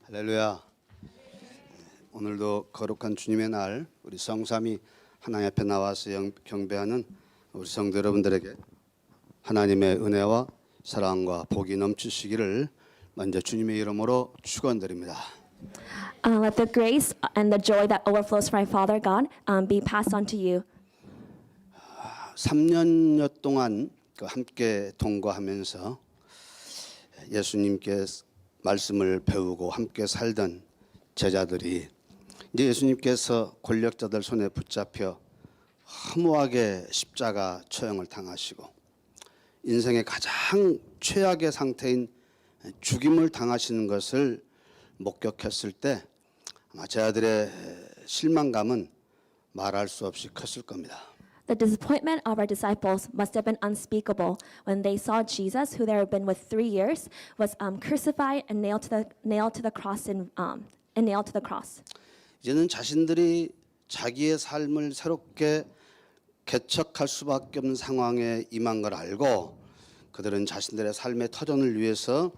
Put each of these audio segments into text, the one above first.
할렐루야. 오늘도 거룩한 주님의 날 우리 성삼위 하나님 앞에 나와서 경배하는 우리 성도 여러분들에게 하나님의 은혜와 사랑과 복이 넘치시기를 먼저 주님의 이름으로 축원드립니다. Let the grace and the joy that overflows from our Father God be passed on to you. 3년여 동안 함께 동거하면서 예수님께 말씀을 배우고 함께 살던 제자들이 이제 예수님께서 권력자들 손에 붙잡혀 허무하게 십자가 처형을 당하시고 인생의 가장 최악의 상태인 죽임을 당하시는 것을 목격했을 때 아마 제자들의 실망감은 말할 수 없이 컸을 겁니다. The disappointment of our disciples must have been unspeakable when they saw Jesus, who they had been with 3 years, was crucified and nailed to the cross and nailed to the cross. 이제는 자신들이 자기의 삶을 새롭게 개척할 수밖에 없는 상황에 임한 걸 알고 그들은 자신들의 삶의 터전을 위해서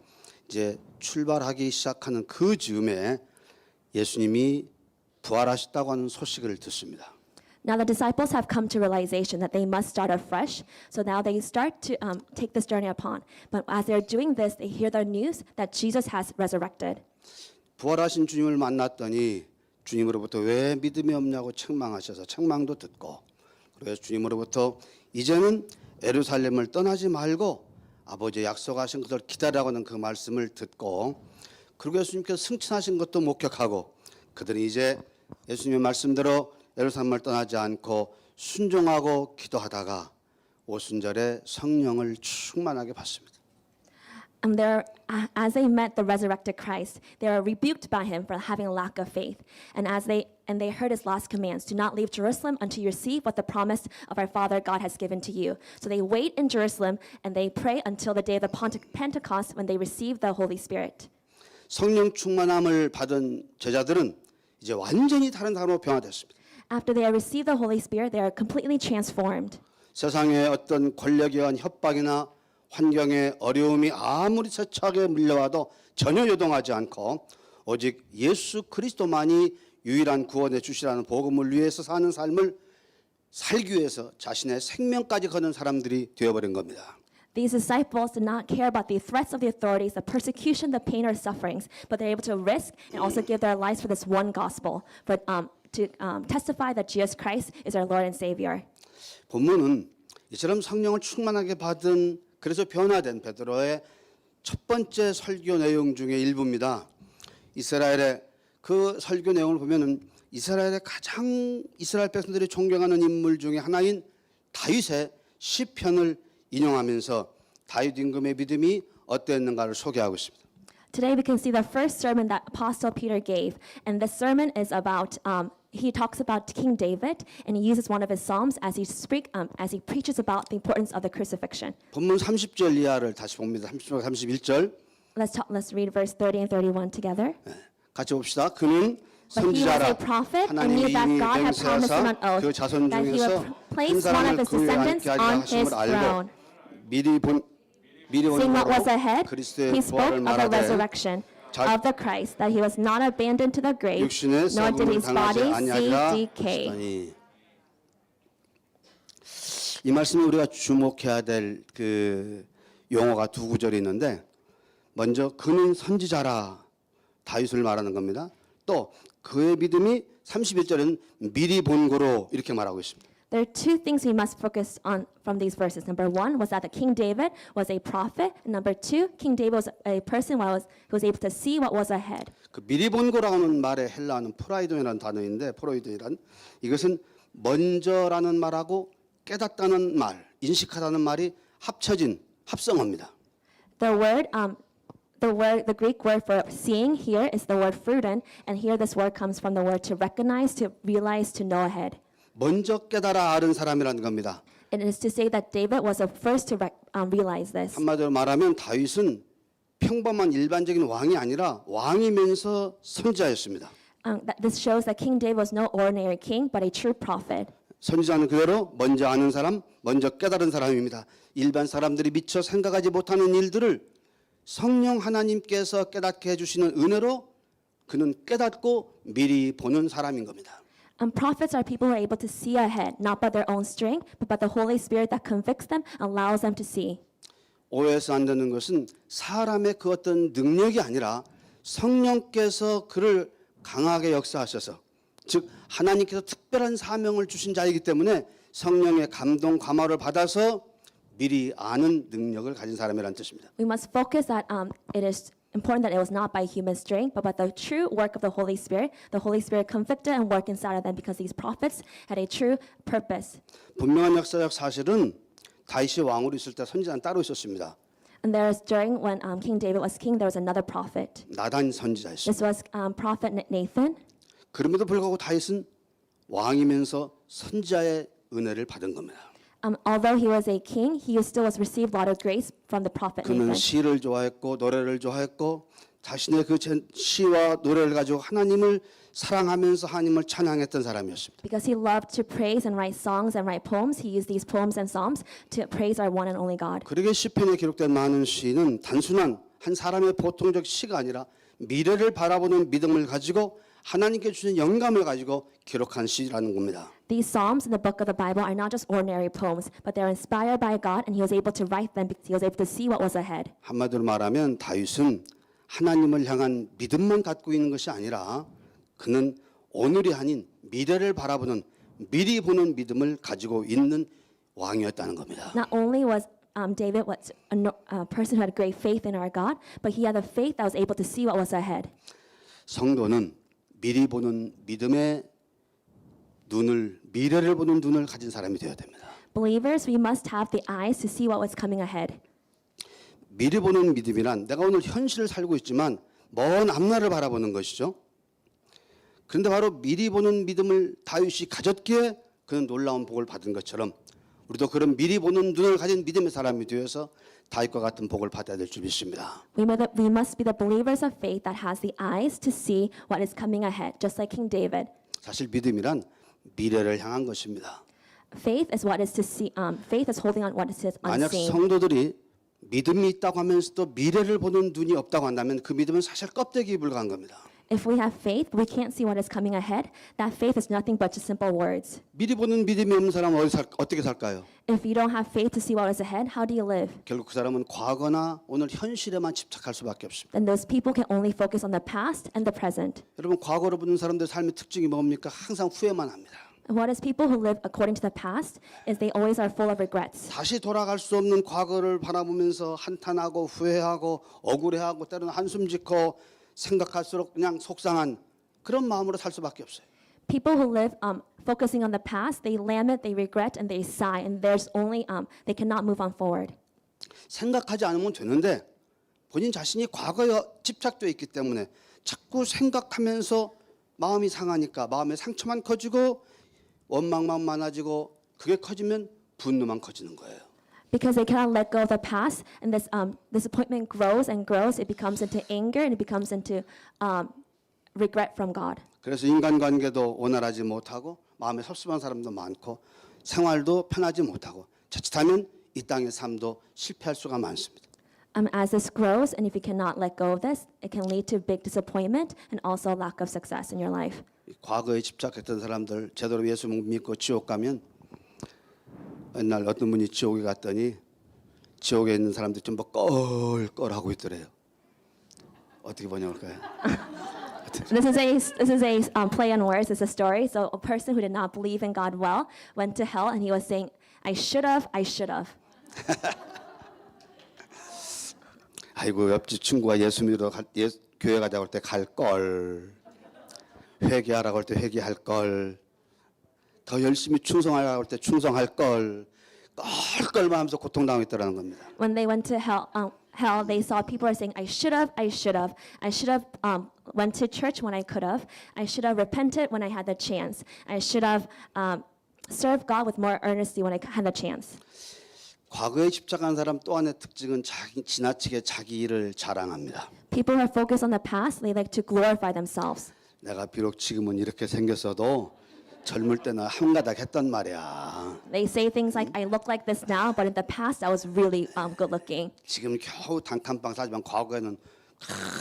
이제 출발하기 시작하는 그 즈음에 예수님이 부활하셨다고 하는 소식을 듣습니다. Now the disciples have come to realization that they must start afresh. So now they start to take this journey upon. But as they're doing this, they hear the news that Jesus has resurrected. 부활하신 주님을 만났더니 주님으로부터 왜 믿음이 없냐고 책망하셔서 책망도 듣고 그래서 주님으로부터 이제는 예루살렘을 떠나지 말고 아버지의 약속하신 것을 기다리라고 하는 그 말씀을 듣고 그리고 예수님께서 승천하신 것도 목격하고 그들이 이제 예수님의 말씀대로 예루살렘을 떠나지 않고 순종하고 기도하다가 오순절에 성령을 충만하게 받습니다. As they met the resurrected Christ, they were rebuked by him for having a lack of faith. And they heard his last commands: "Do not leave Jerusalem until you receive what the promise of our Father God has given to you." So they wait in Jerusalem and they pray until the day of the Pentecost when they receive the Holy Spirit. 성령 충만함을 받은 제자들은 이제 완전히 다른 사람으로 변화됐습니다. After they have received the Holy Spirit, they are completely transformed. 세상의 어떤 권력에 의한 협박이나 환경의 어려움이 아무리 세차게 밀려와도 전혀 요동하지 않고 오직 예수 그리스도만이 유일한 구원의 주시라는 복음을 위해서 사는 삶을 살기 위해서 자신의 생명까지 거는 사람들이 되어버린 겁니다. These disciples did not care about the threats of the authorities, the persecution, the pain, or sufferings, but they're able to risk and also give their lives for this one gospel, to testify that Jesus Christ is our Lord and Savior. 본문은 이처럼 성령을 충만하게 받은 그래서 변화된 베드로의 첫 번째 설교 내용 중에 일부입니다. 이스라엘의 그 설교 내용을 보면은 이스라엘의 가장 이스라엘 백성들이 존경하는 인물 중에 하나인 다윗의 시편을 인용하면서 다윗 임금의 믿음이 어땠는가를 소개하고 있습니다. Today we can see the first sermon that Apostle Peter gave, and the sermon is about he talks about King David, and he uses one of his psalms as he preaches about the importance of the crucifixion. 본문 30절 이하를 다시 봅니다. 30절 31절. Let's read verse 30 and 31 together. 같이 봅시다. 그는 But he was 선지자라 a prophet and 하나님이 knew that 이미 God had promised him an 맹세하사 그 oath 자손 that he 중에서 would 한 place one of 사람을 his 그를 descendants 앉게 하리라 on his 하심을 알고 throne. 미리 본 Seeing what was ahead, 그리스도의 he spoke 부활을 of the 말하되 resurrection of the Christ, that he was not abandoned to the grave, 육신의 nor did 썩음을 his 당하지 body see 아니하리라 decay. 하시더니 이 말씀에 우리가 주목해야 될 그 용어가 두 구절이 있는데 먼저 그는 선지자라 다윗을 말하는 겁니다. 또 그의 믿음이 31절에는 미리 본 거로 이렇게 말하고 있습니다. There are two things we must focus on from these verses. Number one was that the King David was a prophet, and number two, King David was a person who was able to see what was ahead. 그 미리 본 거라는 말의 헬라어는 프라이돈이라는 단어인데 프로이돈이란 이것은 먼저라는 말하고 깨닫다는 말, 인식하다는 말이 합쳐진 합성어입니다. The Greek word for seeing here is the word fruden, and here this word comes from the word to recognize, to realize, to know ahead. 먼저 깨달아 알은 사람이라는 겁니다. It is to say that David was the first to realize this. 한마디로 말하면 다윗은 평범한 일반적인 왕이 아니라 왕이면서 선지자였습니다. This shows that King David was no ordinary king, but a true prophet. 선지자는 그대로 먼저 아는 사람, 먼저 깨달은 사람입니다. 일반 사람들이 미처 생각하지 못하는 일들을 성령 하나님께서 깨닫게 해주시는 은혜로 그는 깨닫고 미리 보는 사람인 겁니다. Prophets are people who are able to see ahead, not by their own strength, but by the Holy Spirit that convicts them, allows them to see. 오해해서 안 되는 것은 사람의 그 어떤 능력이 아니라 성령께서 그를 강하게 역사하셔서, 즉 하나님께서 특별한 사명을 주신 자이기 때문에 성령의 감동 감화를 받아서 미리 아는 능력을 가진 사람이라는 뜻입니다. We must focus that it is important that it was not by human strength, but by the true work of the Holy Spirit. The Holy Spirit convicted and worked inside of them because these prophets had a true purpose. 분명한 역사적 사실은 다윗이 왕으로 있을 때 선지자는 따로 있었습니다. And there was during when King David was king, there was another prophet. 나단 선지자였습니다. This was prophet Nathan. 그럼에도 불구하고 다윗은 왕이면서 선지자의 은혜를 받은 겁니다. Although he was a king, he still was received a lot of grace from the prophet 그는 Nathan. 시를 좋아했고 노래를 좋아했고 자신의 그 시와 노래를 가지고 하나님을 사랑하면서 하나님을 찬양했던 사람이었습니다. Because he loved to praise and write songs and write poems, he used these poems and psalms to praise our one and only God. 그러게 시편에 기록된 많은 시는 단순한 한 사람의 보통적 시가 아니라 미래를 바라보는 믿음을 가지고 하나님께 주신 영감을 가지고 기록한 시라는 겁니다. These psalms in the book of the Bible are not just ordinary poems, but they're inspired by God, and he was able to write them because he was able to see what was ahead. 한마디로 말하면 다윗은 하나님을 향한 믿음만 갖고 있는 것이 아니라 그는 오늘이 아닌 미래를 바라보는 미리 보는 믿음을 가지고 있는 왕이었다는 겁니다. Not only was David was a person who had great faith in our God, but he had a faith that was able to see what was ahead. 성도는 미리 보는 믿음의 눈을, 미래를 보는 눈을 가진 사람이 되어야 됩니다. Believers, we must have the eyes to see what was coming ahead. 미리 보는 믿음이란 내가 오늘 현실을 살고 있지만 먼 앞날을 바라보는 것이죠. 그런데 바로 미리 보는 믿음을 다윗이 가졌기에 그는 놀라운 복을 받은 것처럼 우리도 그런 미리 보는 눈을 가진 믿음의 사람이 되어서 다윗과 같은 복을 받아야 될 줄 믿습니다. We must be the believers of faith that has the eyes to see what is coming ahead, just like King David. 사실 믿음이란 미래를 향한 것입니다. Faith is what is to see. Faith is holding on what is 만약 unseen. 성도들이 믿음이 있다고 하면서도 미래를 보는 눈이 없다고 한다면 그 믿음은 사실 껍데기에 불과한 겁니다. If we have faith, we can't see what is coming ahead. That faith is nothing but just simple words. 미리 보는 믿음이 없는 사람은 어떻게 살까요? If you don't have faith to see what is ahead, how do you live? 결국 그 사람은 과거나 오늘 현실에만 집착할 수밖에 없습니다. Then those people can only focus on the past and the present. 여러분 과거로 보는 사람들의 삶의 특징이 뭡니까? 항상 후회만 합니다. What is people who live according to the past is they always are full of regrets. 다시 돌아갈 수 없는 과거를 바라보면서 한탄하고 후회하고 억울해하고 때로는 한숨 짓고 생각할수록 그냥 속상한 그런 마음으로 살 수밖에 없어요. People who live focusing on the past, they lament, they regret, and they sigh, and there's only they cannot move on forward. 생각하지 않으면 되는데 본인 자신이 과거에 집착되어 있기 때문에 자꾸 생각하면서 마음이 상하니까 마음의 상처만 커지고 원망만 많아지고 그게 커지면 분노만 커지는 거예요. Because they cannot let go of the past, and this disappointment grows and grows. It becomes into anger, and it becomes into regret from God. 그래서 인간관계도 원활하지 못하고 마음에 섭섭한 사람도 많고 생활도 편하지 못하고 자칫하면 이 땅의 삶도 실패할 수가 많습니다. As this grows, and if you cannot let go of this, it can lead to big disappointment and also lack of success in your life. 과거에 집착했던 사람들 제대로 예수 믿고 지옥 가면 옛날 어떤 분이 지옥에 갔더니 지옥에 있는 사람들이 좀 뭐 껄껄하고 있더래요. 어떻게 번역할까요? This is a play on words. It's a story. So a person who did not believe in God well went to hell, and he was saying, "I should have, I should have." 아이고 옆집 친구가 예수 믿으러 교회 가자고 할 때 갈 걸, 회개하라고 할 때 회개할 걸, 더 열심히 충성하라고 할 때 충성할 걸, 껄껄만 하면서 고통당했더라는 겁니다. When they went to hell, they saw people are saying, "I should have, I should have, I should have went to church when I could have, I should have repented when I had the chance, I should have served God with more earnestly when I had the chance." 과거에 집착한 사람 또 하나의 특징은 지나치게 자기 일을 자랑합니다. People who are focused on the past, they like to glorify themselves. 내가 비록 지금은 이렇게 생겼어도 젊을 때는 한가닥 했단 말이야. They say things like, I look like this now, but in the past I was really good looking. 지금 겨우 단칸방 사지만 과거에는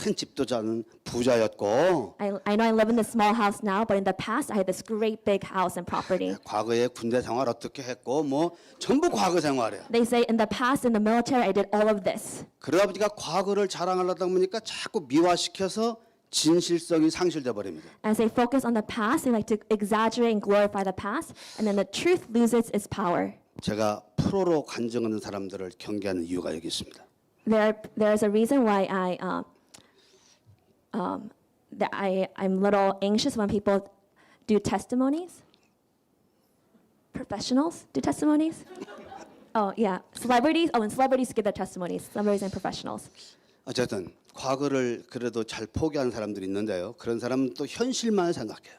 큰 집도 자는 부자였고 I know I live in this small house now, but in the past I had this great big house and property. 과거에 군대 생활 어떻게 했고 뭐 전부 과거 생활이야. They say in the past in the military I did all of this. 그러다 보니까 과거를 자랑하려다 보니까 자꾸 미화시켜서 진실성이 상실돼 버립니다. As they focus on the past, they like to exaggerate and glorify the past, and then the truth loses its power. 제가 프로로 간증하는 사람들을 경계하는 이유가 여기 있습니다. There is a reason why I'm a little anxious when people do testimonies. Professionals do testimonies. Oh yeah, celebrities. Oh, and celebrities give their testimonies. Celebrities and professionals. 어쨌든 과거를 그래도 잘 포기하는 사람들이 있는데요. 그런 사람은 또 현실만 생각해요.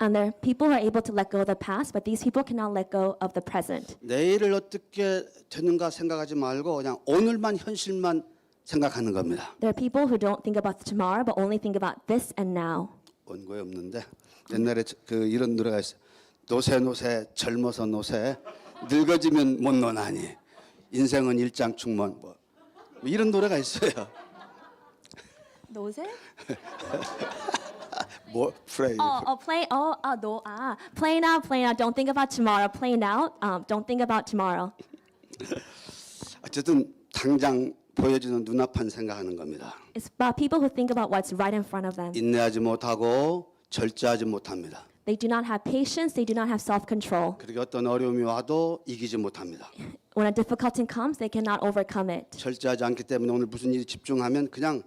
And there are people who are able to let go of the past, but these people cannot let go of the present. 내일을 어떻게 되는가 생각하지 말고 그냥 오늘만 현실만 생각하는 겁니다. There are people who don't think about tomorrow, but only think about this and now. 원고에 없는데 옛날에 그 이런 노래가 있어요. 노세 노세 젊어서 노세 늙어지면 못 노나니 인생은 일장충만 뭐 이런 노래가 있어요. 노세? 뭐 프레이. Play now, play now. Don't think about tomorrow. Play now. Don't think about tomorrow. 어쨌든 당장 보여지는 눈앞만 생각하는 겁니다. It's about people who think about what's right in front of them. 인내하지 못하고 절제하지 못합니다. They do not have patience. They do not have self-control. 그리고 어떤 어려움이 와도 이기지 못합니다. When a difficulty comes, they cannot overcome it. 절제하지 않기 때문에 오늘 무슨 일이 집중하면 그냥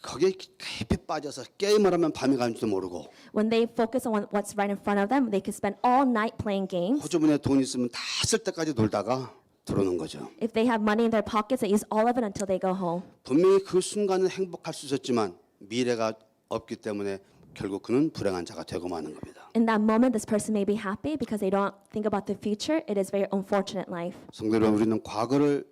거기에 깊이 빠져서 게임을 하면 밤이 가는지도 모르고 When they focus on what's right in front of them, they can spend all night playing games. 호주머니에 돈 있으면 다 쓸 때까지 놀다가 들어오는 거죠. If they have money in their pockets, they use all of it until they go home. 분명히 그 순간은 행복할 수 있었지만 미래가 없기 때문에 결국 그는 불행한 자가 되고 마는 겁니다. In that moment, this person may be happy because they don't think about the future. It is very unfortunate life. 성도 여러분, 우리는 과거를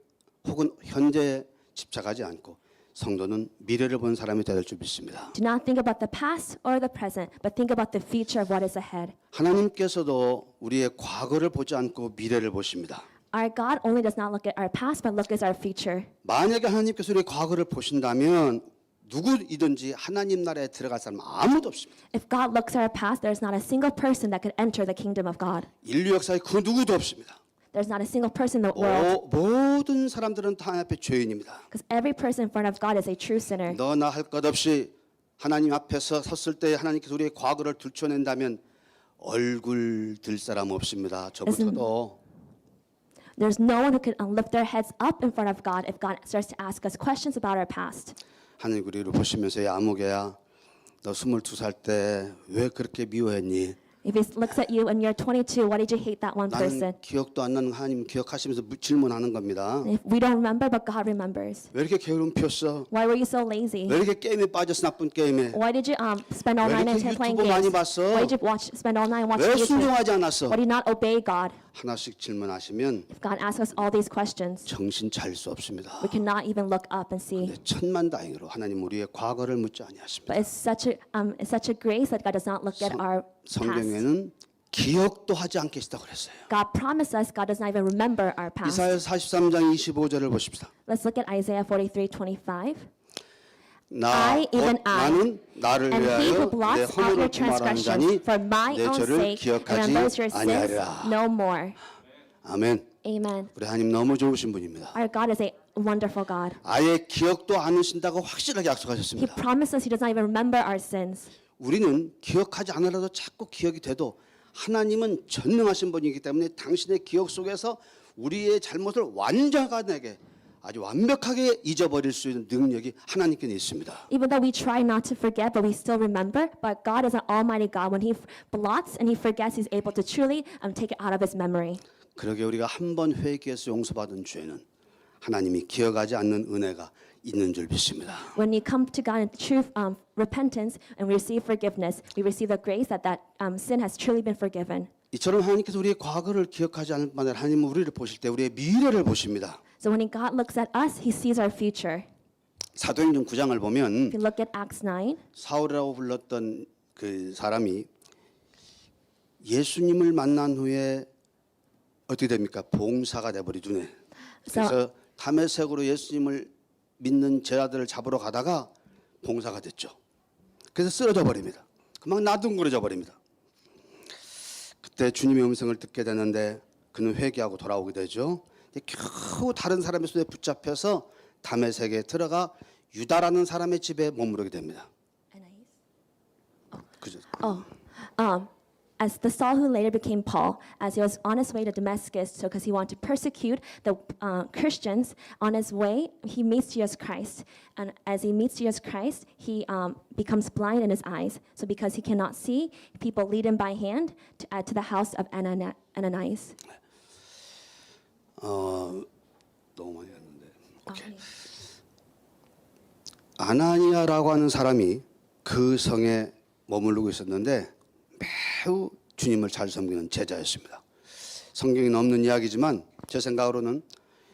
혹은 현재에 집착하지 않고 성도는 미래를 보는 사람이 되야 될 줄 믿습니다. Do not think about the past or the present, but think about the future of what is ahead. 하나님께서도 우리의 과거를 보지 않고 미래를 보십니다. Our God only does not look at our past, but look at our future. 만약에 하나님께서 우리의 과거를 보신다면 누구이든지 하나님 나라에 들어갈 사람 아무도 없습니다. If God looks at our past, there's not a single person that could enter the kingdom of God. 인류 역사에 그 누구도 없습니다. There's not a single person in the world, 모든 사람들은 다 하나님 앞에 죄인입니다. because every person in front of God is a true sinner. 너나 할 것 없이 하나님 앞에서 섰을 때 하나님께서 우리의 과거를 들춰낸다면 얼굴 들 사람 없습니다. 저부터도. There's no one who can lift their heads up in front of God if God starts to ask us questions about our past. 하나님 우리를 보시면서 야 아무개야 너 22살 때 왜 그렇게 미워했니? If He looks at you and you're 22, why did you hate that one 나는 person? 기억도 안 나는 하나님 기억하시면서 질문하는 겁니다. If we don't remember, but God remembers. 왜 이렇게 게으름 피웠어? Why were you so lazy? 왜 이렇게 게임에 빠졌어 나쁜 게임에? Why did you spend all 왜 night 이렇게 playing 유튜브 많이 games? 봤어? Why did you spend all night watching 왜 YouTube? 순종하지 않았어? Why did you not obey God? 하나씩 질문하시면 If God asks us all these questions, 정신 차릴 수 없습니다. we cannot even look up and see. 근데 천만다행으로 하나님 우리의 과거를 묻지 아니하십니다. But it's such a grace that God does not look at our past. 성경에는 기억도 하지 않겠다고 그랬어요. God promised us God does not even remember our past. 이사야 43장 25절을 보십시다. Let's look at Isaiah 43:25. 나는 나를 And he who 위하여 내 blots out your 허물을 말하는 transgressions 자니 for my 내 own 죄를 sake 기억하지 remembers your sins 아니하리라. no more. 아멘. Amen. 우리 하나님 너무 좋으신 분입니다. Our God is a wonderful God. 아예 기억도 안 하신다고 확실하게 He 약속하셨습니다. promises He does not even remember our sins. 우리는 기억하지 않으라도 자꾸 기억이 돼도 하나님은 전능하신 분이기 때문에 당신의 기억 속에서 우리의 잘못을 완전하게 아주 완벽하게 잊어버릴 수 있는 능력이 하나님께 있습니다. Even though we try not to forget, but we still remember. But God is an almighty God. When He blots and He forgets, He's able to truly take it out of His memory. 그러게 우리가 한 번 회개해서 용서받은 죄는 하나님이 기억하지 않는 은혜가 있는 줄 믿습니다. When we come to God in true repentance and we receive forgiveness, we receive the grace that sin has truly been forgiven. 이처럼 하나님께서 우리의 과거를 기억하지 않을 뿐 아니라 하나님은 우리를 보실 때 우리의 미래를 보십니다. So when God looks at us, He sees our future. 사도행전 9장을 보면 If you look at Acts 9, 사울이라고 불렀던 그 사람이 예수님을 만난 후에 어떻게 됩니까? 봉사가 돼버리죠. 네. 그래서 다메섹으로 예수님을 믿는 제자들을 잡으러 가다가 봉사가 됐죠. 그래서 쓰러져 버립니다. 금방 나둥그러져 버립니다. 그때 주님의 음성을 듣게 되는데 그는 회개하고 돌아오게 되죠. 겨우 다른 사람의 손에 붙잡혀서 다메섹에 들어가 유다라는 사람의 집에 머무르게 됩니다. 그죠? As the Saul who later became Paul, as he was on his way to Damascus, so because he wanted to persecute the Christians, on his way he meets Jesus Christ, and as he meets Jesus Christ, he becomes blind in his eyes. So because he cannot see, people lead him by hand to the house of Ananias. 너무 많이 했는데. 오케이. 아나니아라고 하는 사람이 그 성에 머무르고 있었는데 매우 주님을 잘 섬기는 제자였습니다. 성경에 없는 이야기지만 제 생각으로는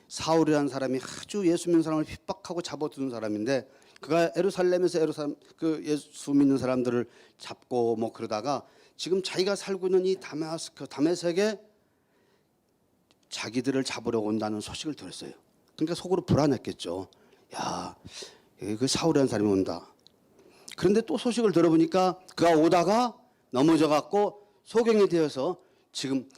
사울이라는 사람이 아주 예수 믿는 사람을 핍박하고 잡아두는 사람인데 그가 예루살렘에서 그 예수 믿는 사람들을 잡고 뭐 그러다가 지금 자기가 살고 있는 이 다메섹에 자기들을 잡으러 온다는 소식을 들었어요. 그러니까 속으로 불안했겠죠. 야, 그 사울이라는 사람이 온다. 그런데 또 소식을 들어보니까 그가 오다가 넘어져 갖고 소경이 되어서 지금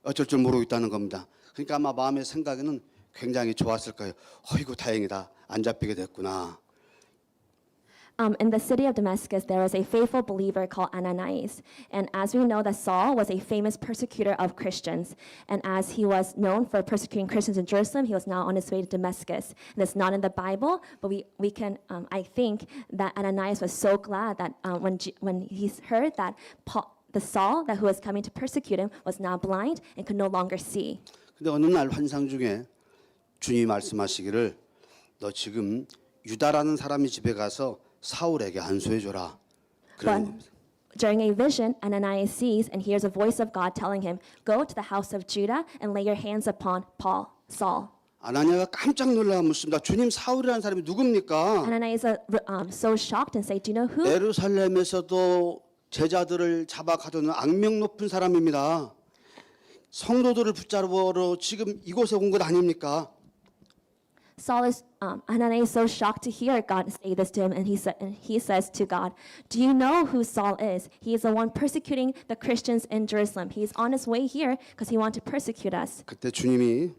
어쩔 줄 모르고 있다는 겁니다. 그러니까 아마 마음의 생각에는 굉장히 좋았을 거예요. 어이구 다행이다. 안 잡히게 됐구나. In the city of Damascus, there was a faithful believer called Ananias. And as we know that Saul was a famous persecutor of Christians. And as he was known for persecuting Christians in Jerusalem, he was now on his way to Damascus. And it's not in the Bible, but we can, I think that Ananias was so glad that when he heard that the Saul that who was coming to persecute him was now blind and could no longer see. 근데 어느 날 환상 중에 주님이 말씀하시기를 너 지금 유다라는 사람이 집에 가서 사울에게 안수해 줘라. 그런 겁니다. During a vision, Ananias sees and hears a voice of God telling him, "Go to the house of Judah and lay your hands upon Saul." 아나니아가 깜짝 놀라 묻습니다. 주님 사울이라는 사람이 누굽니까? Ananias is so shocked and say, "Do you know who?" 예루살렘에서도 제자들을 잡아 가두는 악명 높은 사람입니다. 성도들을 붙잡으러 지금 이곳에 온 것 아닙니까? Ananias is so shocked to hear God say this to him, and he says to God, "Do you know who Saul is? He is the one persecuting the Christians in Jerusalem. He is on his way here because he wants to persecute us." 그때 주님이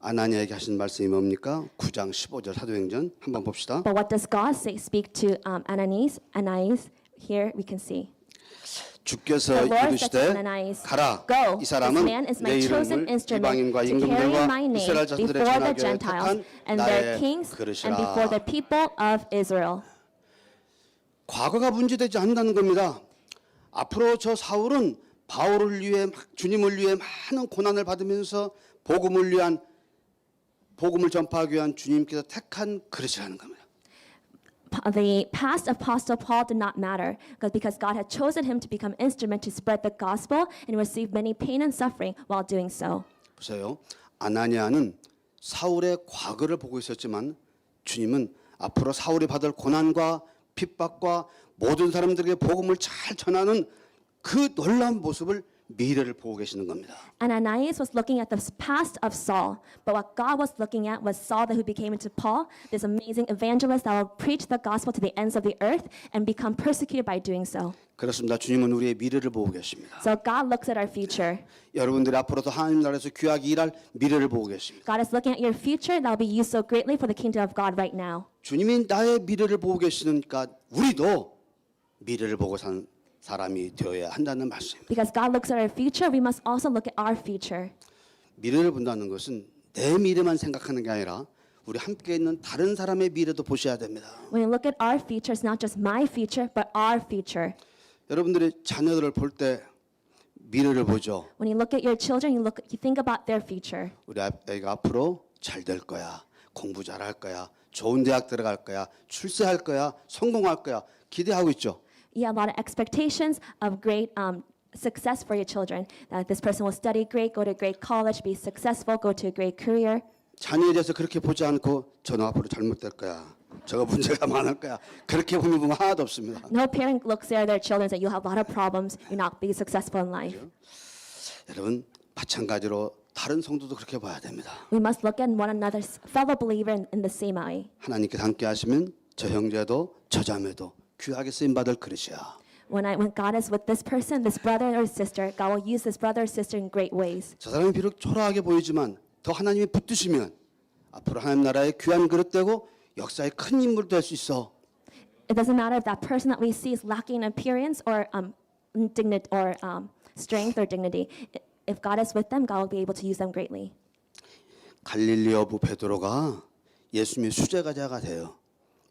아나니아에게 하신 말씀이 뭡니까? 9장 15절 사도행전 한번 봅시다. But what does God say? Speak to Ananias. Here we can see. 주께서 The Lord said 이르시되 to Ananias, 가라 "Go, 이 사람은 this man is my 내 chosen 이름을 instrument 이방인과 to carry 임금들과 my name 이스라엘 자손들의 before the 전하기에 Gentiles 택한 and their 나의 kings and before the 그릇이라. people of Israel." 과거가 문제되지 않는다는 겁니다. 앞으로 저 사울은 바울을 위해 주님을 위해 많은 고난을 받으면서 복음을 전파하기 위한 주님께서 택한 그릇이라는 겁니다. The past of Apostle Paul did not matter because God had chosen him to become instrument to spread the gospel and receive many pain and suffering while doing so. 보세요. 아나니아는 사울의 과거를 보고 있었지만 주님은 앞으로 사울이 받을 고난과 핍박과 모든 사람들에게 복음을 잘 전하는 그 놀라운 모습을 미래를 보고 계시는 겁니다. Ananias was looking at the past of Saul, but what God was looking at was Saul that who became into Paul, this amazing evangelist that will preach the gospel to the ends of the earth and become persecuted by doing so. 그렇습니다. 주님은 우리의 미래를 보고 계십니다. So God looks at our future. 여러분들이 앞으로도 하나님 나라에서 귀하게 일할 미래를 보고 계십니다. God is looking at your future that will be used so greatly for the kingdom of God right now. 주님이 나의 미래를 보고 계시니까 우리도 미래를 보고 사는 사람이 되어야 한다는 말씀입니다. Because God looks at our future, we must also look at our future. 미래를 본다는 것은 내 미래만 생각하는 게 아니라 우리 함께 있는 다른 사람의 미래도 보셔야 됩니다. When you look at our future, it's not just my future, but our future. 여러분들이 자녀들을 볼 때 미래를 보죠. When you look at your children, you think about their future. 우리 애가 앞으로 잘 될 거야. 공부 잘할 거야. 좋은 대학 들어갈 거야. 출세할 거야. 성공할 거야. 기대하고 있죠. You have a lot of expectations of great success for your children. That this person will study great, go to a great college, be successful, go to a great career. 자녀에 대해서 그렇게 보지 않고 저는 앞으로 잘못될 거야. 저거 문제가 많을 거야. 그렇게 보는 분 하나도 없습니다. No parent looks at their children and says, "You'll have a lot of problems. You're not be successful in life." 여러분 마찬가지로 다른 성도도 그렇게 봐야 됩니다. We must look at one another's fellow believer in the same eye. 하나님께서 함께 하시면 저 형제도 저 자매도 귀하게 쓰임 받을 그릇이야. When God is with this person, this brother or sister, God will use this brother or sister in great ways. 저 사람이 비록 초라하게 보이지만 더 하나님이 붙드시면 앞으로 하나님 나라의 귀한 그릇 되고 역사의 큰 인물 될 수 있어. It doesn't matter if that person that we see is lacking in appearance or strength or dignity. If God is with them, God will be able to use them greatly. 갈릴리 어부 베드로가 예수님의 수제자가 돼요.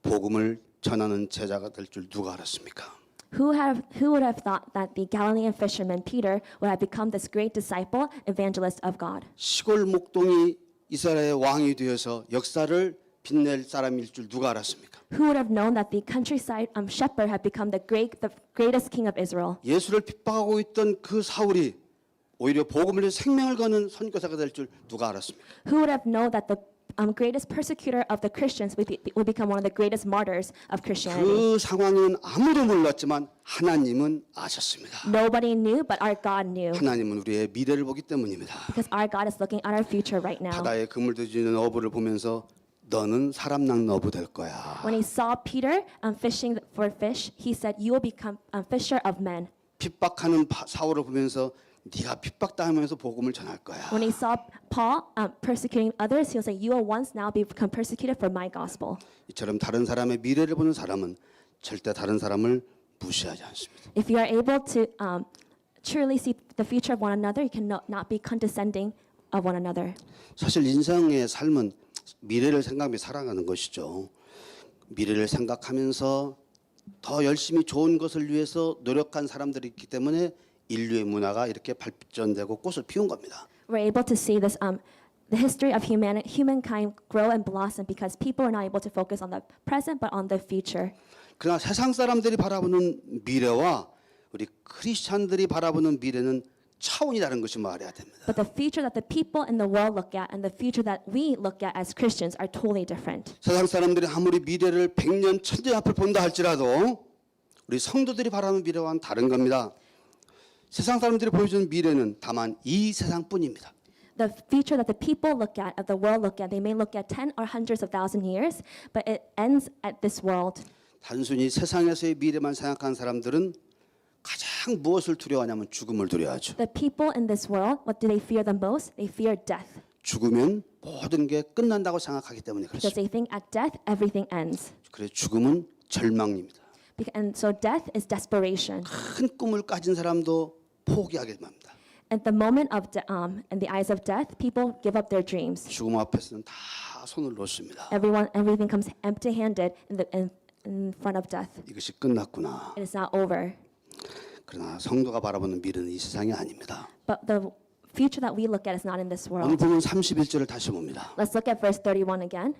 복음을 전하는 제자가 될 줄 누가 알았습니까? Who would have thought that the Galilean fisherman Peter would have become this great disciple, evangelist of God? 시골 목동이 이스라엘의 왕이 되어서 역사를 빛낼 사람일 줄 누가 알았습니까? Who would have known that the countryside shepherd had become the greatest king of Israel? 예수를 핍박하고 있던 그 사울이 오히려 복음을 위해 생명을 거는 선교사가 될 줄 누가 알았습니까? Who would have known that the greatest persecutor of the Christians would become one of the greatest martyrs of Christianity? 그 상황은 아무도 몰랐지만 하나님은 아셨습니다. Nobody knew, but our God knew. 하나님은 우리의 미래를 보기 때문입니다. Because our God is looking at our future right now. 바다에 그물 들이는 어부를 보면서 너는 사람 낚는 어부 될 거야. When he saw Peter fishing for fish, he said, "You will become a fisher of men." 핍박하는 사울을 보면서 네가 핍박당하면서 복음을 전할 거야. When he saw Paul persecuting others, he was like, "You will once now become persecuted for my gospel." 이처럼 다른 사람의 미래를 보는 사람은 절대 다른 사람을 무시하지 않습니다. If you are able to truly see the future of one another, you can not be condescending of one another. 사실 인생의 삶은 미래를 생각하며 살아가는 것이죠. 미래를 생각하면서 더 열심히 좋은 것을 위해서 노력한 사람들이 있기 때문에 인류의 문화가 이렇게 발전되고 꽃을 피운 겁니다. We're able to see this the history of humankind grow and blossom because people are not able to focus on the present but on the future. 그러나 세상 사람들이 바라보는 미래와 우리 크리스찬들이 바라보는 미래는 차원이 다른 것이 말해야 됩니다. But the future that the people in the world look at and the future that we look at as Christians are totally different. 세상 사람들이 아무리 미래를 100년, 1000년 앞을 본다 할지라도 우리 성도들이 바라는 미래와는 다른 겁니다. 세상 사람들이 보여주는 미래는 다만 이 세상뿐입니다. The future that the people look at, of the world look at, they may look at 10 or hundreds of thousand years, but it ends at this world. 단순히 세상에서의 미래만 생각하는 사람들은 가장 무엇을 두려워하냐면 죽음을 두려워하죠. The people in this world, what do they fear the most? They fear death. 죽으면 모든 게 끝난다고 생각하기 때문에 Because 그렇습니다. they think at death, everything ends. 그래서 죽음은 절망입니다. And so death is desperation. 큰 꿈을 가진 사람도 포기하게 합니다. At the moment of in the eyes of death, people give up their dreams. 죽음 앞에서는 다 손을 놓습니다. Everything comes empty-handed in front of death. 이것이 끝났구나. It is not over. 그러나 성도가 바라보는 미래는 이 세상이 아닙니다. But the future that we look at is not in this 오늘 world. 보면 31절을 다시 봅니다. Let's look at verse 31 again.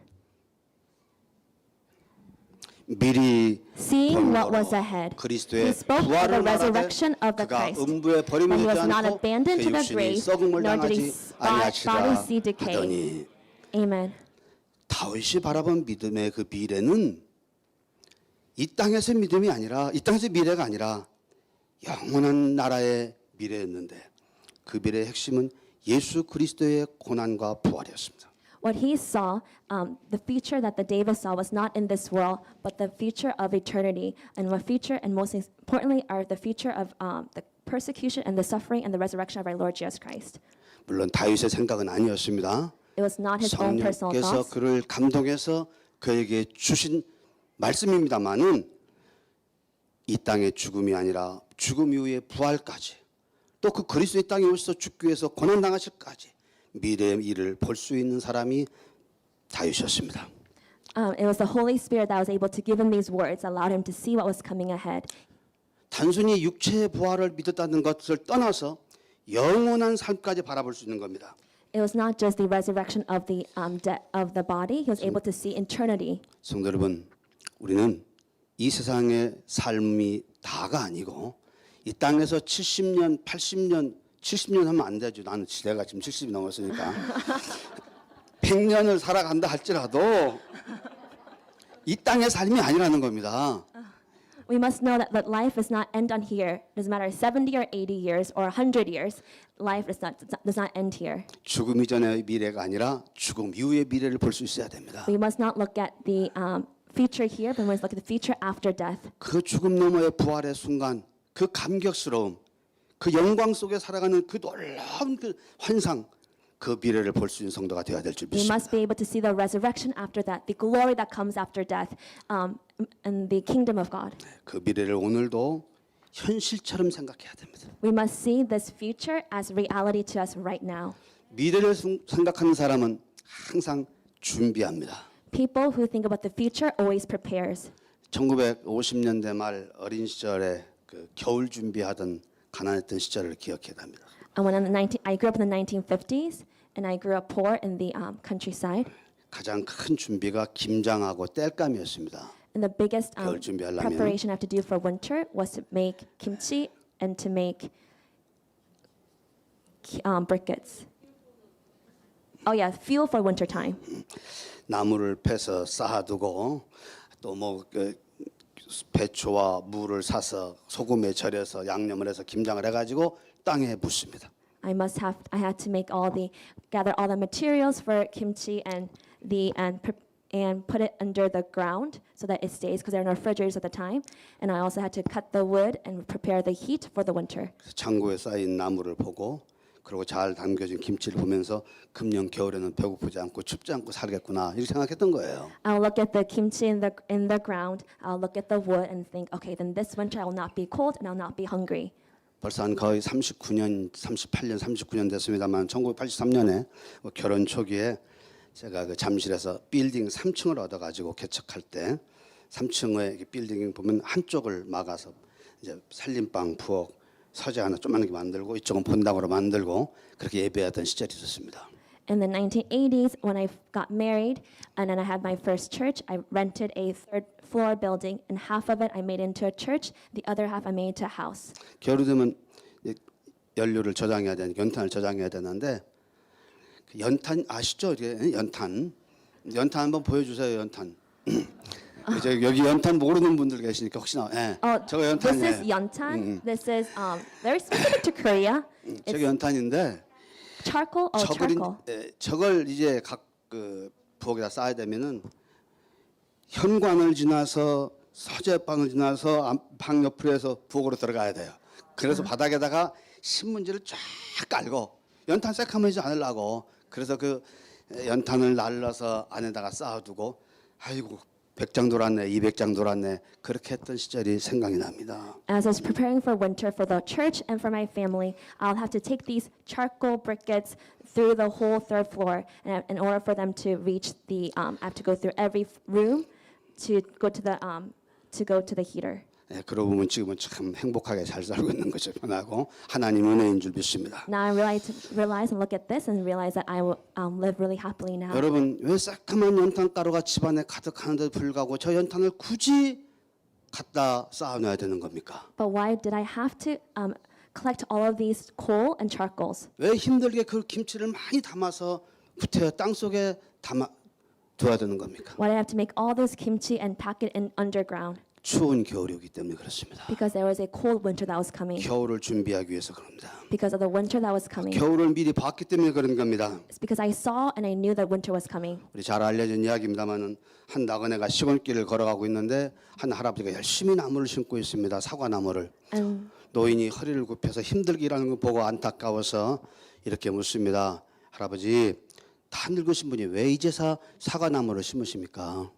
미리 Seeing what 본거로 was ahead, 그리스도의 he spoke of the 부활을 말하되 resurrection of the 그가 Christ, 음부에 that 버림을 he was 주지 not 않고 abandoned 그 to the 육신이 grave, 썩음을 nor did 당하지 his 아니하시라 body see decay. 하더니 Amen. 다윗이 바라본 믿음의 그 미래는 이 땅에서의 믿음이 아니라 이 땅에서의 미래가 아니라 영원한 나라의 미래였는데 그 미래의 핵심은 예수 그리스도의 고난과 부활이었습니다. What he saw, the future that the David saw was not in this world, but the future of eternity. And what future, and most importantly, are the future of the persecution and the suffering and the resurrection of our Lord Jesus Christ. 물론 다윗의 생각은 아니었습니다. It was not his own personal 성령께서 thoughts. 그를 감동해서 그에게 주신 말씀입니다만은 이 땅의 죽음이 아니라 죽음 이후의 부활까지 또 그 그리스도의 땅에 오셔서 죽기 위해서 고난 당하실까지 미래의 일을 볼 수 있는 사람이 다윗이었습니다. It was the Holy Spirit that was able to give him these words, allowed him to see what was coming ahead. 단순히 육체의 부활을 믿었다는 것을 떠나서 영원한 삶까지 바라볼 수 있는 겁니다. It was not just the resurrection of the body; he was able to see eternity. 성도 여러분, 우리는 이 세상의 삶이 다가 아니고 이 땅에서 70년, 80년, 70년 하면 안 되죠. 나는 내가 지금 70이 넘었으니까. 100년을 살아간다 할지라도 이 땅의 삶이 아니라는 겁니다. We must know that life does not end on here. It doesn't matter 70 or 80 years or 100 years. Life does not end here. 죽음 이전의 미래가 아니라 죽음 이후의 미래를 볼 수 있어야 됩니다. We must not look at the future here, but we must look at the future after death. 그 죽음 너머의 부활의 순간, 그 감격스러움, 그 영광 속에 살아가는 그 놀라운 그 환상, 그 미래를 볼 수 있는 성도가 되어야 될 줄 We 믿습니다. must be able to see the resurrection after that, the glory that comes after death, and the kingdom of God. 그 미래를 오늘도 현실처럼 생각해야 됩니다. We must see this future as reality to us right now. 미래를 생각하는 사람은 항상 준비합니다. People who think about the future always prepares. 1950년대 말 어린 시절에 그 겨울 준비하던 가난했던 시절을 기억해야 합니다. And I grew up in the 1950s, and I grew up poor in the countryside. 가장 큰 준비가 김장하고 땔감이었습니다. And the biggest 겨울 준비하려면 preparation I have to do for winter was to make kimchi and to make briquettes. Oh yeah, fuel for winter time. 나무를 패서 쌓아두고 또 뭐 배추와 무를 사서 소금에 절여서 양념을 해서 김장을 해가지고 땅에 붓습니다. I had to gather all the materials for kimchi and put it under the ground so that it stays because there are no refrigerators at the time. And I also had to cut the wood and prepare the heat for the winter. 창고에 쌓인 나무를 보고 그리고 잘 담겨진 김치를 보면서 금년 겨울에는 배고프지 않고 춥지 않고 살겠구나 이렇게 생각했던 거예요. I'll look at the kimchi in the ground. I'll look at the wood and think, okay, then this winter I will not be cold and I'll not be hungry. 벌써 한 거의 39년 됐습니다만 1983년에 결혼 초기에 제가 그 잠실에서 빌딩 3층을 얻어가지고 개척할 때 3층의 빌딩 보면 한쪽을 막아서 이제 살림방, 부엌, 서재 하나 조그맣게 만들고 이쪽은 본당으로 만들고 그렇게 예배하던 시절이 있었습니다. In the 1980s, when I got married and then I had my first church, I rented a third floor building, and half of it I made into a church, the other half I made into a house. 겨울이 되면 연료를 저장해야 되는 연탄을 저장해야 되는데 그 연탄 아시죠? 이게 연탄 한번 보여주세요. 연탄. 이제 여기 연탄 모르는 분들 계시니까 혹시나 저거 연탄이에요. This is yantan. This is very specific to Korea. 저게 연탄인데 Charcoal. Oh, charcoal. 저걸 이제 각 그 부엌에다 쌓아야 되면은 현관을 지나서 서재방을 지나서 방 옆으로 해서 부엌으로 들어가야 돼요. 그래서 바닥에다가 신문지를 쫙 깔고 연탄 새카매지 않으려고 그래서 그 연탄을 날라서 안에다가 쌓아두고 아이고 100장 돌았네, 200장 돌았네 그렇게 했던 시절이 생각이 납니다. As I was preparing for winter for the church and for my family, I'll have to take these charcoal briquettes through the whole third floor, and in order for them to reach I have to go through every room to go to the heater. 그러고 보면 지금은 참 행복하게 잘 살고 있는 것이 편하고 하나님 은혜인 줄 믿습니다. Now I realize and look at this and realize that I will live really happily now. 여러분 왜 새까만 연탄 가루가 집안에 가득하는데도 불구하고 저 연탄을 굳이 갖다 쌓아놔야 되는 겁니까? But why did I have to collect all of these coal and charcoals? 왜 힘들게 그 김치를 많이 담아서 구태여 땅 속에 담아 둬야 되는 겁니까? Why did I have to make all this kimchi and pack it in underground? 추운 겨울이 오기 때문에 그렇습니다. Because there was a cold winter that was coming. 겨울을 준비하기 위해서 그럽니다. Because of the winter that was coming. 겨울을 미리 봤기 때문에 그런 겁니다. It's because I saw and I knew that winter was coming. 우리 잘 알려진 이야기입니다만은 한 나그네가 시골길을 걸어가고 있는데 한 할아버지가 열심히 나무를 심고 있습니다. 사과나무를. 노인이 허리를 굽혀서 힘들게 일하는 걸 보고 안타까워서 이렇게 묻습니다. 할아버지, 다 늙으신 분이 왜 이제서 사과나무를 심으십니까?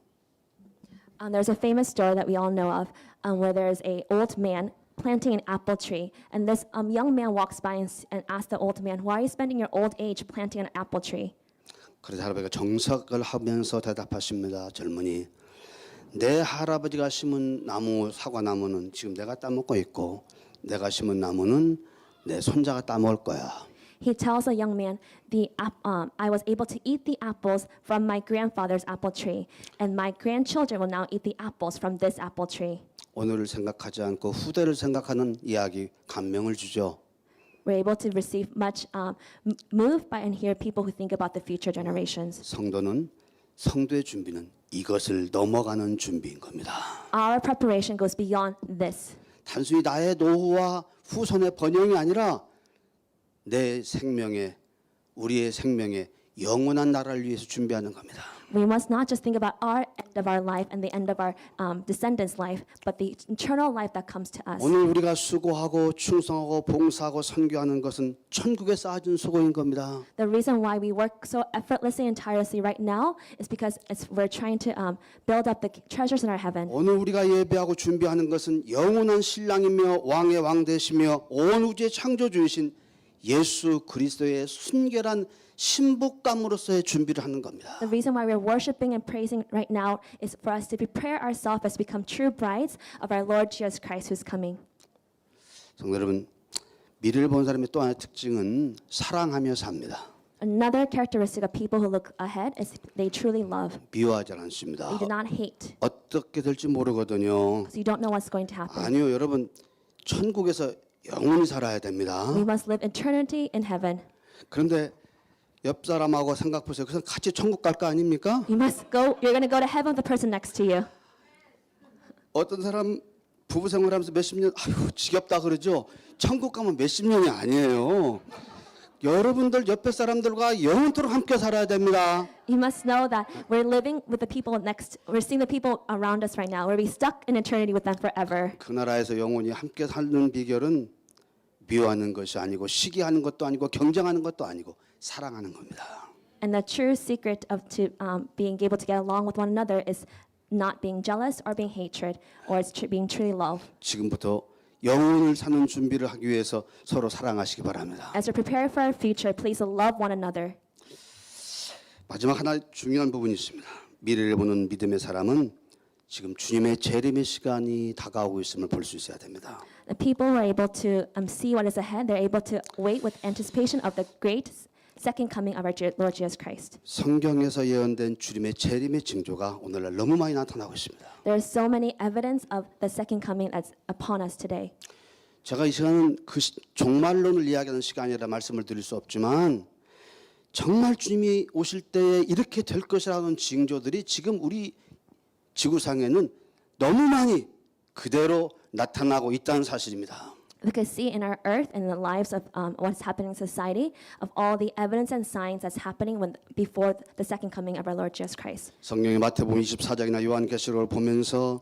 There's a famous story that we all know of where there's a old man planting an apple tree, and this young man walks by and asks the old man, "Why are you spending your old age planting an apple tree?" 그래서 할아버지가 정석을 하면서 대답하십니다. 젊은이, 내 할아버지가 심은 나무, 사과나무는 지금 내가 따먹고 있고 내가 심은 나무는 내 손자가 따먹을 거야. He tells a young man, I was able to eat the apples from my grandfather's apple tree, and my grandchildren will now eat the apples from this apple tree. 오늘을 생각하지 않고 후대를 생각하는 이야기 감명을 주죠. we're able to receive much moved by and hear people who think about the future generations. 성도는 성도의 준비는 이것을 넘어가는 준비인 겁니다. Our preparation goes beyond this. 단순히 나의 노후와 후손의 번영이 아니라 내 생명에 우리의 생명에 영원한 나라를 위해서 준비하는 겁니다. We must not just think about our end of our life and the end of our descendants' life, but the eternal life that comes to us. 오늘 우리가 수고하고 충성하고 봉사하고 선교하는 것은 천국에 쌓아준 수고인 겁니다. The reason why we work so effortlessly and tirelessly right now is because we're trying to build up the treasures in our heaven. 오늘 우리가 예배하고 준비하는 것은 영원한 신랑이며 왕의 왕 되시며 온 우주의 창조주이신 예수 그리스도의 순결한 신복감으로서의 준비를 하는 겁니다. The reason why we're worshiping and praising right now is for us to prepare ourselves as become true brides of our Lord Jesus Christ who's coming. 성도 여러분, 미래를 본 사람의 또 하나의 특징은 사랑하며 삽니다. Another characteristic of people who look ahead is they truly love. 미워하지 않습니다. They do not hate 어떻게 될지 모르거든요. because you don't know what's going to happen. 아니요, 여러분, 천국에서 영원히 살아야 됩니다. We must live eternity in heaven. 그런데 옆 사람하고 생각 보세요. 그래서 같이 천국 갈 거 아닙니까? You must go. You're going to go to heaven with the person next to you. 어떤 사람 부부 생활하면서 몇십 년, 아유 지겹다 그러죠. 천국 가면 몇십 년이 아니에요. 여러분들 옆에 사람들과 영원토록 함께 살아야 됩니다. You must know that we're living with the people next. We're seeing the people around us right now. We'll be stuck in eternity with them forever. 그 나라에서 영원히 함께 사는 비결은 미워하는 것이 아니고 시기하는 것도 아니고 경쟁하는 것도 아니고 사랑하는 겁니다. And the true secret of being able to get along with one another is not being jealous or being hatred, or it's being truly love. 지금부터 영혼을 사는 준비를 하기 위해서 서로 사랑하시기 바랍니다. As we prepare for our future, please love one another. 마지막 하나 중요한 부분이 있습니다. 미래를 보는 믿음의 사람은 지금 주님의 재림의 시간이 다가오고 있음을 볼 수 있어야 됩니다. The people who are able to see what is ahead, they're able to wait with anticipation of the great second coming of our Lord Jesus Christ. 성경에서 예언된 주님의 재림의 징조가 오늘날 너무 많이 나타나고 있습니다. There are so many evidence of the second coming that's upon us today. 제가 이 시간은 그 종말론을 이야기하는 시간이라 말씀을 드릴 수 없지만 정말 주님이 오실 때에 이렇게 될 것이라는 징조들이 지금 우리 지구상에는 너무 많이 그대로 나타나고 있다는 사실입니다. We can see in our earth and in the lives of what's happening in society of all the evidence and signs that's happening before the second coming of our Lord Jesus Christ. 성경의 마태복음 24장이나 요한계시록을 보면서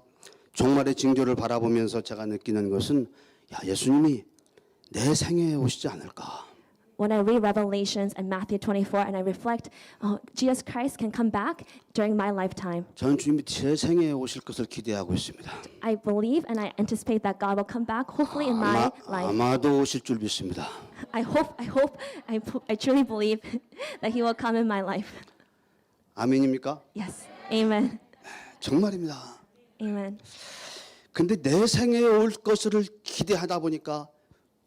종말의 징조를 바라보면서 제가 느끼는 것은 야, 예수님이 내 생애에 오시지 않을까. When I read Revelations and Matthew 24 and I reflect, oh, Jesus Christ can come back during my lifetime. 저는 주님이 제 생애에 오실 것을 기대하고 있습니다. I believe and I anticipate that God will come back, hopefully in my life. 아마도 오실 줄 믿습니다. I truly believe that He will come in my life. 아멘입니까? Yes, Amen, 정말입니다. Amen. 근데 내 생애에 올 것을 기대하다 보니까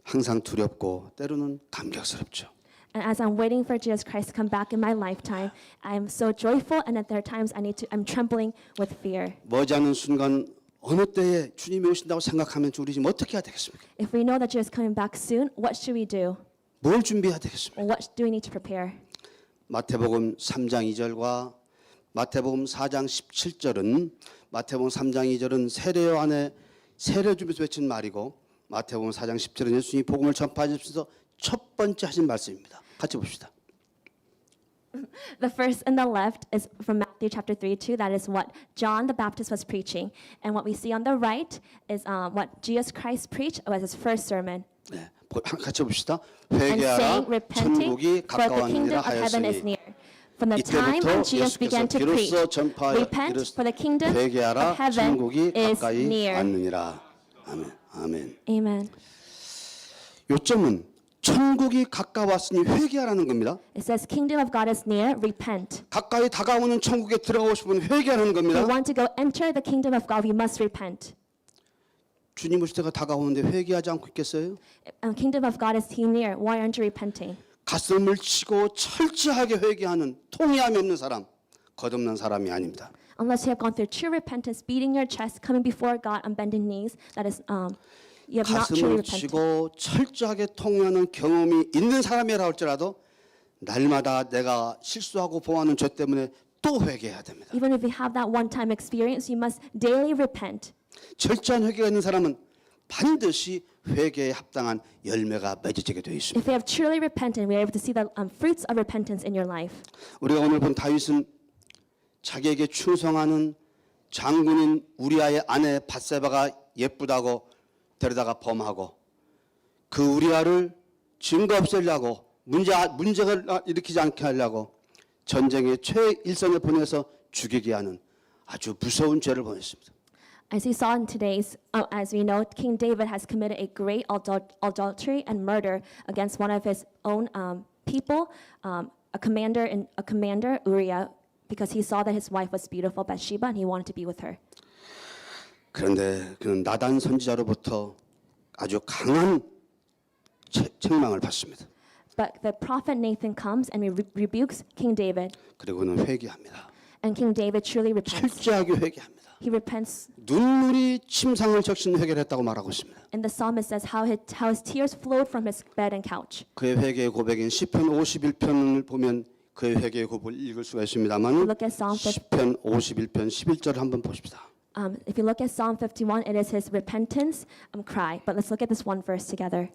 항상 두렵고 때로는 감격스럽죠. And as I'm waiting for Jesus Christ to come back in my lifetime, I'm so joyful, and at there are times I'm trembling with fear. 머지않은 순간 어느 때에 주님이 오신다고 생각하면 우리 지금 어떻게 해야 되겠습니까? If we know that Jesus is coming back soon, what should we do? 뭘 준비해야 되겠습니까? What do we need to prepare? 마태복음 3장 2절과 마태복음 4장 17절은 마태복음 3장 2절은 세례 안에 세례 주면서 외친 말이고 마태복음 4장 10절은 예수님이 복음을 전파하시면서 첫 번째 하신 말씀입니다. 같이 봅시다. The first on the left is from Matthew chapter 3:2. That is what John the Baptist was preaching. And what we see on the right is what Jesus Christ preached was his first sermon. 네, 같이 봅시다. And 회개하라 saying, repenting, 천국이 for the 가까웠느니라 kingdom of heaven is 하였으니 near. From the time 이때부터 when Jesus 예수께서 began to preach, 비로소 전파하여 repent, for the kingdom 회개하라 of heaven 천국이 is 가까이 near. 왔느니라. 아멘. 아멘. Amen. 요점은 천국이 가까웠으니 회개하라는 겁니다. It says, kingdom of God is near, repent. 가까이 다가오는 천국에 들어가고 싶으면 회개하는 If 겁니다. you want to go enter the kingdom of God, you must repent. 주님 오실 때가 다가오는데 회개하지 않고 있겠어요? Kingdom of God is near. Why aren't you repenting? 가슴을 치고 철저하게 회개하는 통이함이 없는 사람, 거듭난 사람이 아닙니다. Unless you have gone through true repentance, beating your chest, coming before God on bended knees, that is you have not truly 가슴을 repented. 치고 철저하게 통회하는 경험이 있는 사람이라 할지라도 날마다 내가 실수하고 범하는 죄 때문에 또 회개해야 됩니다. Even if you have that one-time experience, you must daily repent. 철저한 회개가 있는 사람은 반드시 회개에 합당한 열매가 맺어지게 되어 있습니다. If they have truly repented, we are able to see the fruits of repentance in your life. 우리가 오늘 본 다윗은 자기에게 충성하는 장군인 우리아의 아내 밧세바가 예쁘다고 데려다가 범하고 그 우리아를 증거 없애려고 문제를 일으키지 않게 하려고 전쟁의 최일선에 보내서 죽이게 하는 아주 무서운 죄를 범했습니다. As we saw in today's, as we know, King David has committed a great adultery and murder against one of his own people, a commander Uriah, because he saw that his wife was beautiful, Bathsheba, and he wanted to be with her. 그런데 그는 나단 선지자로부터 아주 강한 책망을 받습니다. But the prophet Nathan comes and rebukes King David, 그리고는 회개합니다. and King David truly repents. 철저하게 회개합니다. He repents, 눈물이 침상을 적신 회개를 했다고 말하고 있습니다. and the psalmist says how his tears flowed from his bed and couch. 그의 회개의 고백인 시편 51편을 보면 그의 회개의 고백을 읽을 수가 있습니다만 Look at Psalm 50. 시편 51편 11절을 한번 보십시다. If you look at Psalm 51, it is his repentance cry. But let's look at this one verse together.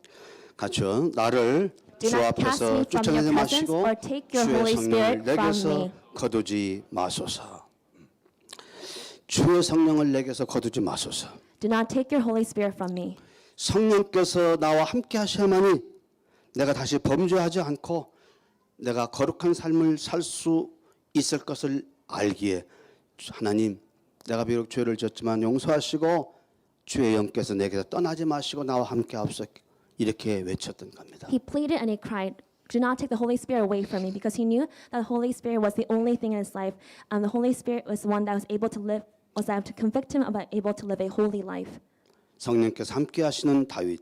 같이요. 나를 Do 주 not cast me 앞에서 from your 쫓아내지 presence 마시고 or take your 주의 Holy 성령을 Spirit from 내게서 me. 거두지 마소서. 주의 성령을 내게서 거두지 마소서. Do not take your Holy Spirit from me. 성령께서 나와 함께 하셔야만이 내가 다시 범죄하지 않고 내가 거룩한 삶을 살 수 있을 것을 알기에 하나님 내가 비록 죄를 지었지만 용서하시고 주의 영께서 내게서 떠나지 마시고 나와 함께 하옵소서 이렇게 외쳤던 겁니다. He pleaded and he cried, do not take the Holy Spirit away from me, because he knew that the Holy Spirit was the only thing in his life, and the Holy Spirit was the one that was able to convict him about able to live a holy life. 성령께서 함께 하시는 다윗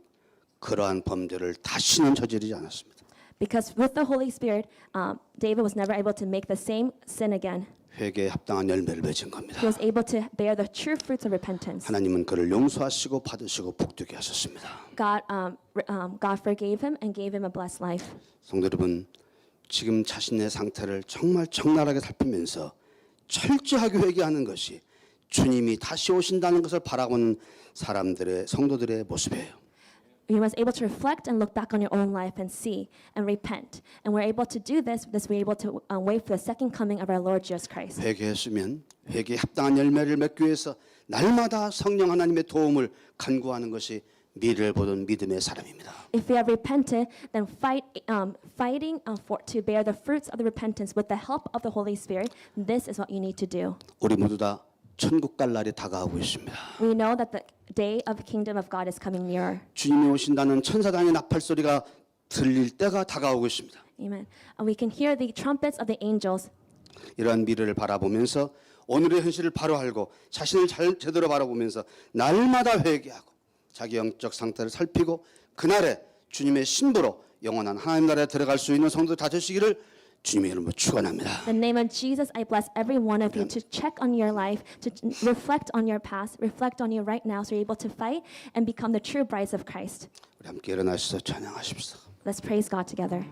그러한 범죄를 다시는 저지르지 않았습니다. Because with the Holy Spirit, David was never able to make the same sin again. 회개에 합당한 열매를 맺은 겁니다. He was able to bear the true fruits of repentance. 하나님은 그를 용서하시고 받으시고 복되게 하셨습니다. God forgave him and gave him a blessed life. 성도 여러분, 지금 자신의 상태를 정말 적나라하게 살피면서 철저하게 회개하는 것이 주님이 다시 오신다는 것을 바라보는 성도들의 모습이에요. You must able to reflect and look back on your own life and see and repent. And we're able to do this because we're able to wait for the second coming of our Lord Jesus Christ. 회개했으면 회개에 합당한 열매를 맺기 위해서 날마다 성령 하나님의 도움을 간구하는 것이 미래를 보던 믿음의 사람입니다. If we have repented, then fighting to bear the fruits of the repentance with the help of the Holy Spirit, this is what you need to do. 우리 모두 다 천국 갈 날이 다가오고 있습니다. We know that the day of the kingdom of God is coming nearer. 주님이 오신다는 천사단의 나팔 소리가 들릴 때가 다가오고 있습니다. Amen. And we can hear the trumpets of the angels. 이러한 미래를 바라보면서 오늘의 현실을 바로 알고 자신을 제대로 바라보면서 날마다 회개하고 자기 영적 상태를 살피고 그날에 주님의 신부로 영원한 하나님 나라에 들어갈 수 있는 성도들 다 되시기를 주님의 이름으로 축원합니다. In the name of Jesus, I bless every one of you to check on your life, to reflect on your past, reflect on you right now, so you're able to fight and become the true brides of Christ. 우리 함께 일어나셔서 찬양하십시다. Let's praise God together.